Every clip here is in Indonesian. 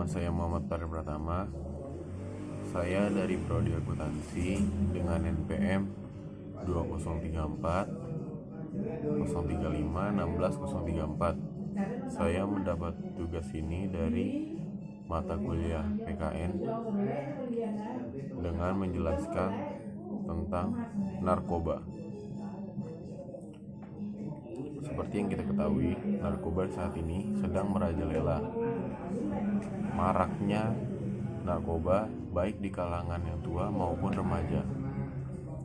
saya Muhammad Fahri Pratama. Saya dari Prodi Akuntansi dengan NPM 2034 035 16034. Saya mendapat tugas ini dari mata kuliah PKN dengan menjelaskan tentang narkoba. Seperti yang kita ketahui, narkoba saat ini sedang merajalela. Maraknya narkoba baik di kalangan yang tua maupun remaja.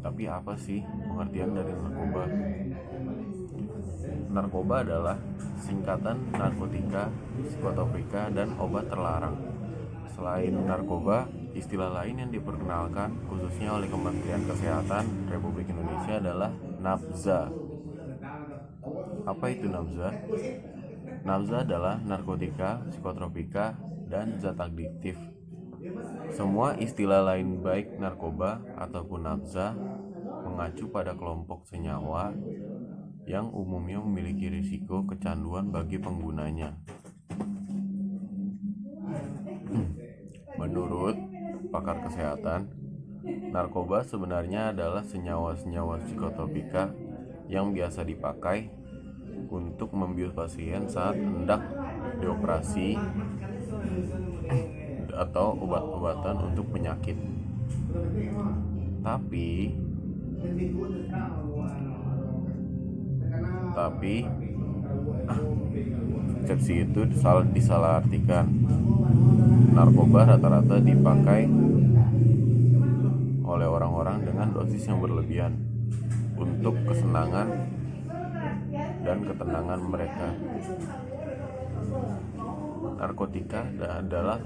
Tapi apa sih pengertian dari narkoba? Narkoba adalah singkatan narkotika, psikotropika, dan obat terlarang. Selain narkoba, istilah lain yang diperkenalkan khususnya oleh Kementerian Kesehatan Republik Indonesia adalah nafza. Apa itu nafza? Nafza adalah narkotika, psikotropika, dan zat adiktif. Semua istilah lain baik narkoba ataupun nafza mengacu pada kelompok senyawa yang umumnya memiliki risiko kecanduan bagi penggunanya. Menurut pakar kesehatan, narkoba sebenarnya adalah senyawa-senyawa psikotropika yang biasa dipakai untuk membius pasien saat hendak dioperasi atau obat-obatan untuk penyakit. Tapi persepsi itu disalahartikan. Narkoba rata-rata dipakai oleh orang-orang dengan dosis yang berlebihan untuk kesenangan dan ketenangan mereka. Narkotika adalah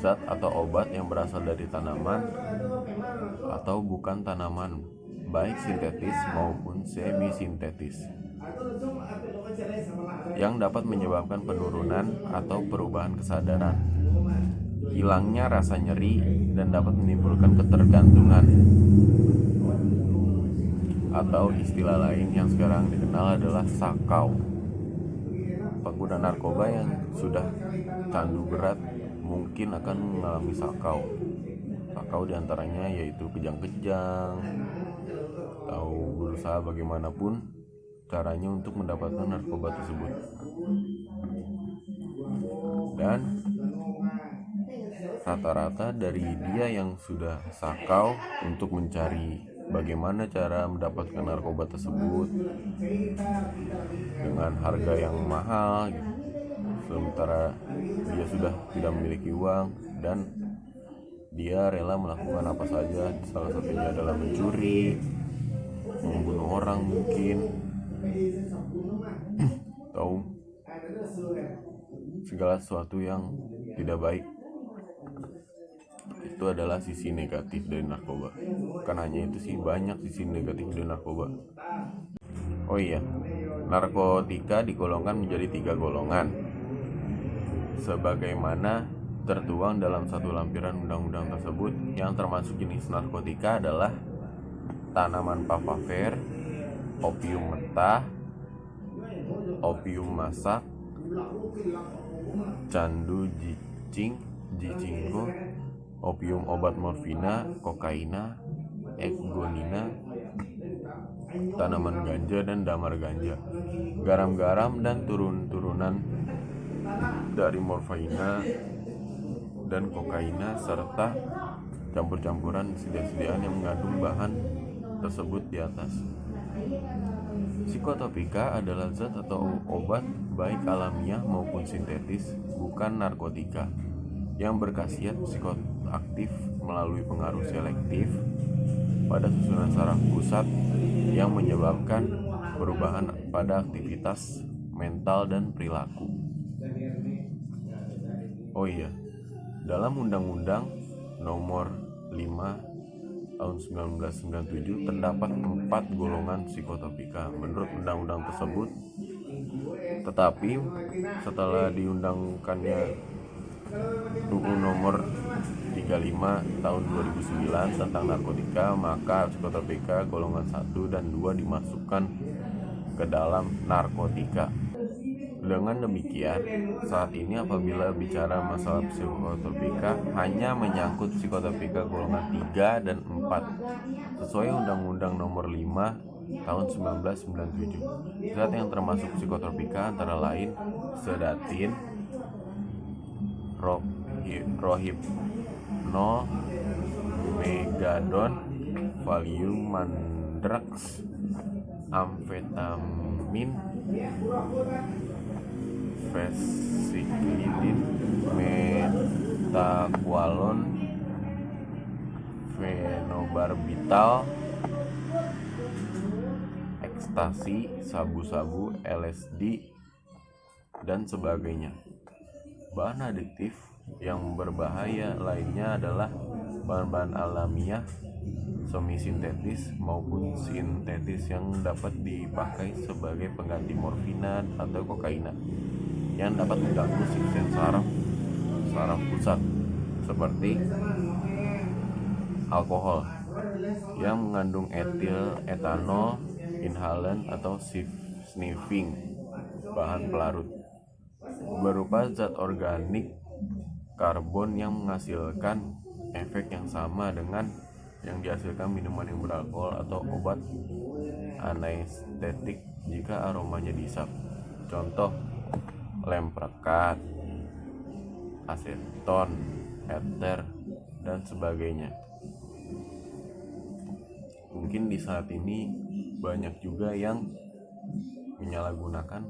zat atau obat yang berasal dari tanaman atau bukan tanaman, baik sintetis maupun semi-sintetis, yang dapat menyebabkan penurunan atau perubahan kesadaran, hilangnya rasa nyeri, dan dapat menimbulkan ketergantungan. Atau istilah lain yang sekarang dikenal adalah sakau. Pengguna narkoba yang sudah candu berat mungkin akan mengalami sakau. Sakau diantaranya yaitu kejang-kejang atau berusaha bagaimanapun caranya untuk mendapatkan narkoba tersebut. Dan rata-rata dari dia yang sudah sakau untuk mencari bagaimana cara mendapatkan narkoba tersebut dengan harga yang mahal gitu. Sementara dia sudah tidak memiliki uang dan dia rela melakukan apa saja, salah satunya adalah mencuri, membunuh orang mungkin, atau segala sesuatu yang tidak baik. Itu adalah sisi negatif dari narkoba. Bukan hanya itu sih, banyak sisi negatif dari narkoba. Oh iya, narkotika digolongkan menjadi 3 golongan sebagaimana tertuang dalam satu lampiran undang-undang tersebut. Yang termasuk jenis narkotika adalah tanaman papaver, opium mentah, opium masak, candu jicinggo, opium obat morfina, kokaina, ekgonina, tanaman ganja dan damar ganja, garam-garam dan turun-turunan dari morfina dan kokaina, serta campur-campuran sediaan yang mengandung bahan tersebut di atas. Psikotropika adalah zat atau obat baik alamiah maupun sintetis, bukan narkotika, yang berkhasiat psikoaktif melalui pengaruh selektif pada susunan saraf pusat yang menyebabkan perubahan pada aktivitas mental dan perilaku. Oh iya, dalam Undang-Undang Nomor 5 tahun 1997 terdapat 4 golongan psikotropika menurut undang-undang tersebut. Tetapi setelah diundangkannya UU Nomor 35 tahun 2009 tentang narkotika, maka psikotropika golongan 1 dan 2 dimasukkan ke dalam narkotika. Dengan demikian, saat ini apabila bicara masalah psikotropika hanya menyangkut psikotropika golongan 3 dan 4 sesuai Undang-Undang Nomor 5 tahun 1997. Zat yang termasuk psikotropika antara lain sedatin, rohypnol, megadon, valium, mandrax, amfetamin, fesiklidin, metaqualon, fenobarbital, ekstasi, sabu-sabu, LSD, dan sebagainya. Bahan adiktif yang berbahaya lainnya adalah bahan-bahan alamiah, semi-sintetis maupun sintetis yang dapat dipakai sebagai pengganti morfina atau kokaina yang dapat mengganggu sistem saraf pusat, seperti alkohol yang mengandung etil, etanol, inhalan atau sniffing, bahan pelarut berupa zat organik karbon yang menghasilkan efek yang sama dengan yang dihasilkan minuman yang beralkohol atau obat anestetik jika aromanya dihisap. Contoh, lem perekat, aseton, ether, dan sebagainya. Mungkin di saat ini banyak juga yang menyalahgunakan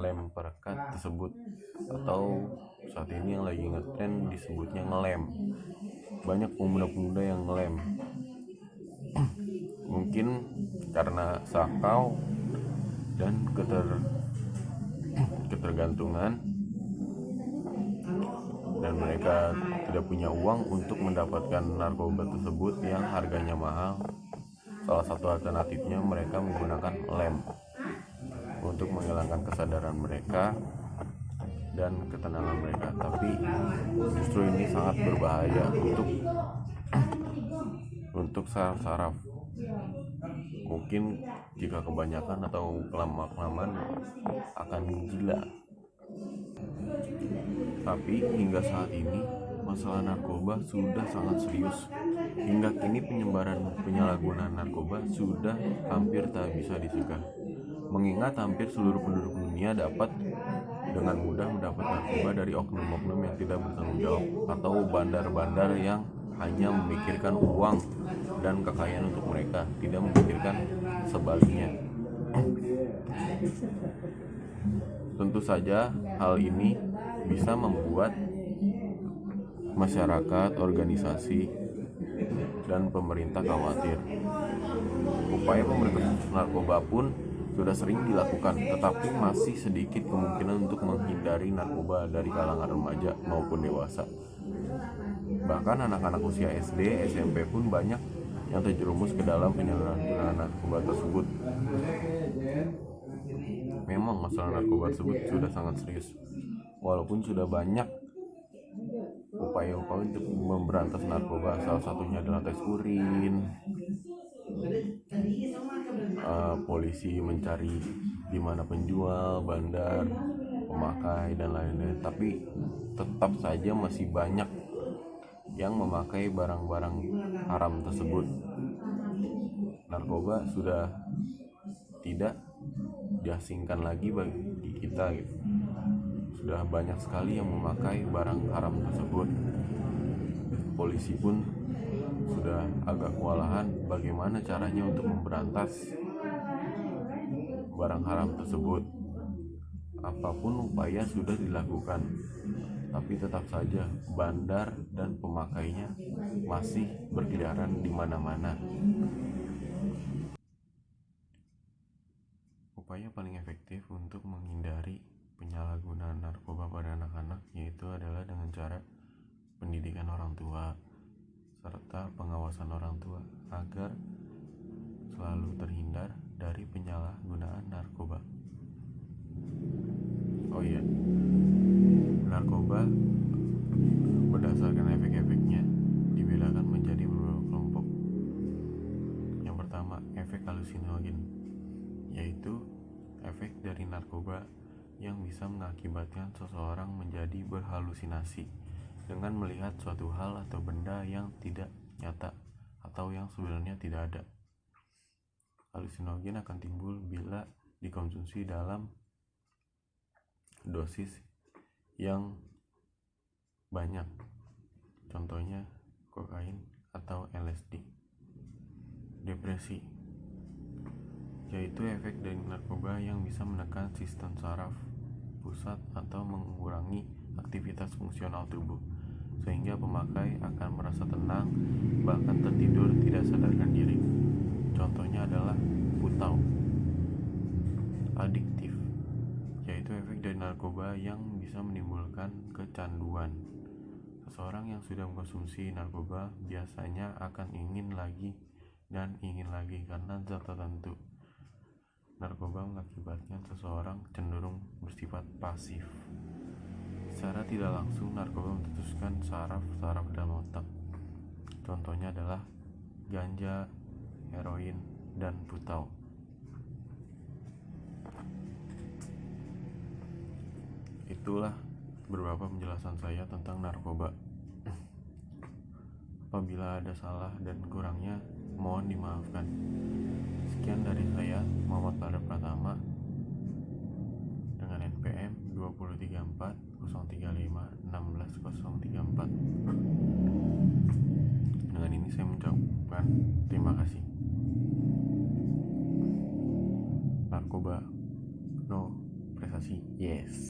lem perekat tersebut, atau saat ini yang lagi ngetren disebutnya ngelem. Banyak pemuda-pemuda yang ngelem, mungkin karena sakau dan ketergantungan, dan mereka tidak punya uang untuk mendapatkan narkoba tersebut yang harganya mahal. Salah satu alternatifnya mereka menggunakan lem untuk menghilangkan kesadaran mereka dan ketenangan mereka. Tapi justru ini sangat berbahaya untuk saraf-saraf. Mungkin jika kebanyakan atau kelamaan akan gila. Tapi hingga saat ini masalah narkoba sudah sangat serius. Hingga kini penyebaran penyalahgunaan narkoba sudah hampir tak bisa dicegah. Mengingat hampir seluruh penduduk dunia dapat dengan mudah mendapat narkoba dari oknum-oknum yang tidak bertanggung jawab atau bandar-bandar yang hanya memikirkan uang dan kekayaan untuk mereka, tidak memikirkan sebaliknya. Tentu saja hal ini bisa membuat masyarakat, organisasi, dan pemerintah khawatir. Upaya pemberantasan narkoba pun sudah sering dilakukan, tetapi masih sedikit kemungkinan untuk menghindari narkoba dari kalangan remaja maupun dewasa. Bahkan anak-anak usia SD, SMP pun banyak yang terjerumus ke dalam penyalahgunaan narkoba tersebut. Memang masalah narkoba tersebut sudah sangat serius. Walaupun sudah banyak upaya-upaya untuk memberantas narkoba, salah satunya adalah tes urin, polisi mencari di mana penjual, bandar, pemakai, dan lain-lain. Tapi tetap saja masih banyak yang memakai barang-barang haram tersebut. Narkoba sudah tidak diasingkan lagi bagi kita gitu. Sudah banyak sekali yang memakai barang haram tersebut. Polisi pun sudah agak kewalahan bagaimana caranya untuk memberantas barang haram tersebut. Apapun upaya sudah dilakukan, tapi tetap saja bandar dan pemakainya masih berkeliaran di mana-mana. Upaya paling efektif untuk menghindari penyalahgunaan narkoba pada anak-anak yaitu adalah dengan cara pendidikan orang tua serta pengawasan orang tua agar selalu terhindar dari penyalahgunaan narkoba. Oh iya, narkoba berdasarkan efek-efeknya dibedakan menjadi beberapa kelompok. Yang pertama, efek halusinogen, yaitu efek dari narkoba yang bisa mengakibatkan seseorang menjadi berhalusinasi dengan melihat suatu hal atau benda yang tidak nyata atau yang sebenarnya tidak ada. Halusinogen akan timbul bila dikonsumsi dalam dosis yang banyak, contohnya kokain atau LSD. Depresi, yaitu efek dari narkoba yang bisa menekan sistem saraf pusat atau mengurangi aktivitas fungsional tubuh, sehingga pemakai akan merasa tenang, bahkan tertidur tidak sadarkan diri. Contohnya adalah putau. Adiktif, yaitu efek dari narkoba yang bisa menimbulkan kecanduan. Seseorang yang sudah mengkonsumsi narkoba biasanya akan ingin lagi dan ingin lagi karena zat tertentu. Narkoba mengakibatkan seseorang cenderung bersifat pasif. Secara tidak langsung, narkoba mencetuskan saraf-saraf dalam otak. Contohnya adalah ganja, heroin, dan putau. Itulah beberapa penjelasan saya tentang narkoba. Apabila ada salah dan kurangnya, mohon dimaafkan. Sekian dari saya, Muhammad Pada Pratama, dengan NPM 20340351634. Dengan ini saya mengucapkan terima kasih. Narkoba, no prestasi, yes.